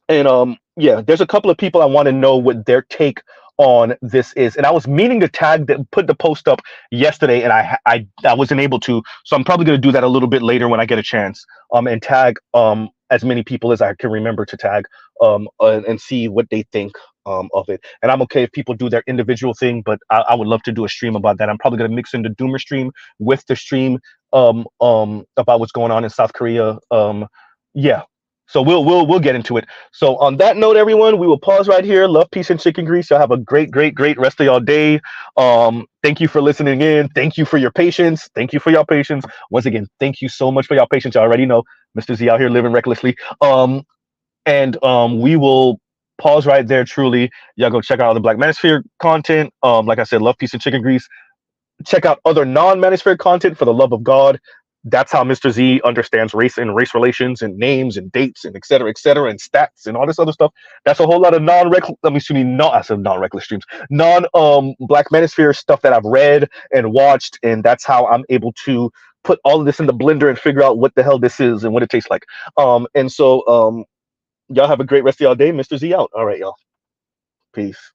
and yeah, there's a couple of people I want to know what their take on this is. And I was meaning to put the post up yesterday, and I wasn't able to. So I'm probably gonna do that a little bit later when I get a chance. And tag as many people as I can remember to tag and see what they think of it. And I'm okay if people do their individual thing, but I would love to do a stream about that. I'm probably gonna mix in the Doomer stream with the stream about what's going on in South Korea. Yeah. So we'll get into it. So on that note, everyone, we will pause right here. Love, peace, and chicken grease. Y'all have a great rest of y'all day. Thank you for listening in. Thank you for your patience. Thank you for your patience. Once again, thank you so much for your patience. Y'all already know Mr. Z out here living recklessly. And we will pause right there. Truly, y'all go check out all the Black Manosphere content. Like I said, love, peace, and chicken grease. Check out other non-Manosphere content for the love of God. That's how Mr. Z understands race and race relations and names and dates and et cetera, and stats and all this other stuff. That's a whole lot of I said non-reckless streams, Black Manosphere stuff that I've read and watched, and that's how I'm able to put all of this in the blender and figure out what the hell this is and what it tastes like. And so y'all have a great rest of y'all day. Mr. Z out. All right, y'all. Peace.